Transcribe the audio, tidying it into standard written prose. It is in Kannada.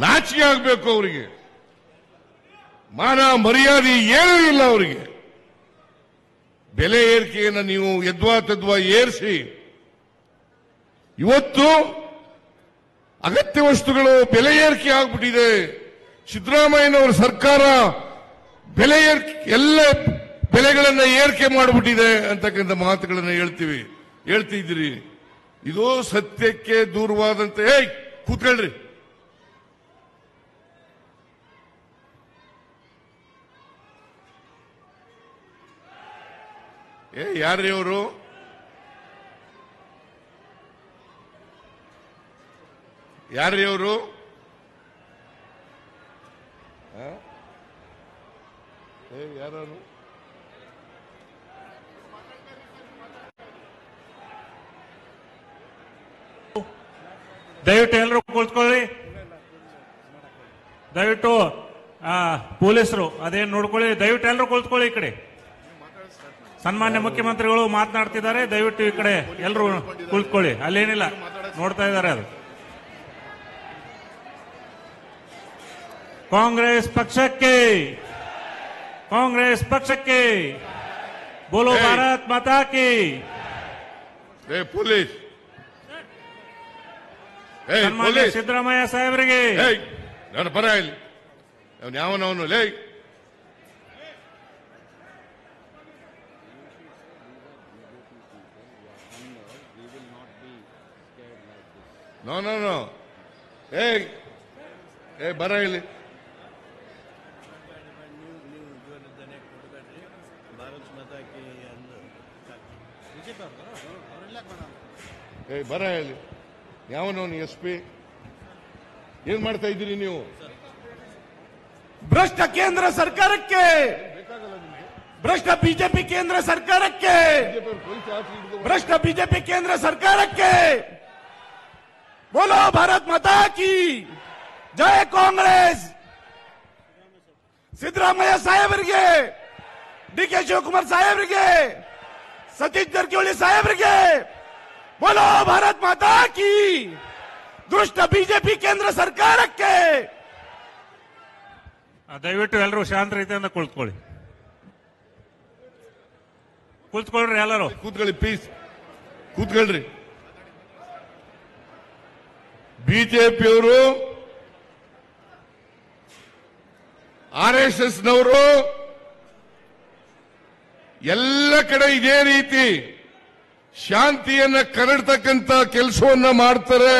ನಾಚಿಕೆ ಆಗಬೇಕು ಅವರಿಗೆ. ಮಾನ ಮರ್ಯಾದೆ ಏನೂ ಇಲ್ಲ ಅವರಿಗೆ. ಬೆಲೆ ಏರಿಕೆಯನ್ನು ನೀವು ಯದ್ವಾ ತದ್ವಾ ಏರಿಸಿ ಇವತ್ತು ಅಗತ್ಯ ವಸ್ತುಗಳು ಬೆಲೆ ಏರಿಕೆ ಆಗ್ಬಿಟ್ಟಿದೆ. ಸಿದ್ದರಾಮಯ್ಯನವರ ಸರ್ಕಾರ ಬೆಲೆ ಎಲ್ಲ ಬೆಲೆಗಳನ್ನ ಏರಿಕೆ ಮಾಡಿಬಿಟ್ಟಿದೆ ಅಂತಕ್ಕಂಥ ಮಾತುಗಳನ್ನು ಹೇಳ್ತಿದ್ದೀರಿ. ಇದು ಸತ್ಯಕ್ಕೆ ದೂರವಾದಂತೆ. ಕೂತ್ಕೊಳ್ರಿ. ಯಾರ್ರೀ ಅವರು? ಯಾರ್ರೀ ಅವರು? ಯಾರು? ದಯವಿಟ್ಟು ಎಲ್ಲರೂ ಕುಳಿತುಕೊಳ್ಳಿ. ದಯವಿಟ್ಟು ಪೊಲೀಸರು ಅದೇನು ನೋಡ್ಕೊಳ್ಳಿ. ದಯವಿಟ್ಟು ಎಲ್ಲರೂ ಕುಳಿತುಕೊಳ್ಳಿ. ಈ ಕಡೆ ಸನ್ಮಾನ್ಯ ಮುಖ್ಯಮಂತ್ರಿಗಳು ಮಾತನಾಡ್ತಿದ್ದಾರೆ. ದಯವಿಟ್ಟು ಈ ಕಡೆ ಎಲ್ಲರೂ ಕುಳಿತುಕೊಳ್ಳಿ. ಅಲ್ಲೇನಿಲ್ಲ, ನೋಡ್ತಾ ಇದ್ದಾರೆ. ಅದು ಕಾಂಗ್ರೆಸ್ ಪಕ್ಷಕ್ಕೆ, ಕಾಂಗ್ರೆಸ್ ಪಕ್ಷಕ್ಕೆ ಬೋಲೋ ಭಾರತ್ ಮಾತಾ ಕಿ. ಪೊಲೀಸ್ ಸನ್ಮಾನ್ಯ ಸಿದ್ದರಾಮಯ್ಯ ಸಾಹೇಬರಿಗೆ ನಾನು ಬರ ಇಲ್ಲಿ ಯಾವನವನು ಲೇ ನೋ ನೋ ನೋ ಬರ ಇಲ್ಲಿ. ಬರ ಇಲ್ಲಿ ಯಾವನವನು SP ಏನ್ ಮಾಡ್ತಾ ಇದ್ದೀರಿ ನೀವು? ಭ್ರಷ್ಟ ಕೇಂದ್ರ ಸರ್ಕಾರಕ್ಕೆ, ಭ್ರಷ್ಟ ಬಿಜೆಪಿ ಕೇಂದ್ರ ಸರ್ಕಾರಕ್ಕೆ, ಭ್ರಷ್ಟ ಬಿಜೆಪಿ ಕೇಂದ್ರ ಸರ್ಕಾರಕ್ಕೆ ಬೋಲೋ ಭಾರತ್ ಮಾತಾ ಕಿ ಜೈ. ಕಾಂಗ್ರೆಸ್ ಸಿದ್ದರಾಮಯ್ಯ ಸಾಹೇಬರಿಗೆ, DK ಶಿವಕುಮಾರ್ ಸಾಹೇಬರಿಗೆ, ಸತೀಶ್ ಜಾರಕಿಹೊಳಿ ಸಾಹೇಬರಿಗೆ ಬೋಲೋ ಭಾರತ್ ಮಾತಾ ಕಿ. ದುಷ್ಟ ಬಿಜೆಪಿ ಕೇಂದ್ರ ಸರ್ಕಾರಕ್ಕೆ. ದಯವಿಟ್ಟು ಎಲ್ಲರೂ ಶಾಂತ ರೀತಿಯಿಂದ ಕುಳಿತುಕೊಳ್ಳಿ. ಕುಳಿತುಕೊಳ್ಳ್ರಿ. ಎಲ್ಲರೂ ಕೂತ್ಕೊಳ್ಳಿ ಪ್ಲೀಸ್. ಕೂತ್ಕೊಳ್ರಿ. ಬಿಜೆಪಿಯವರು, RSSನವರು ಎಲ್ಲ ಕಡೆ ಇದೇ ರೀತಿ ಶಾಂತಿಯನ್ನ ಕರಡ್ತಕ್ಕಂಥ ಕೆಲಸವನ್ನ ಮಾಡ್ತಾರೆ.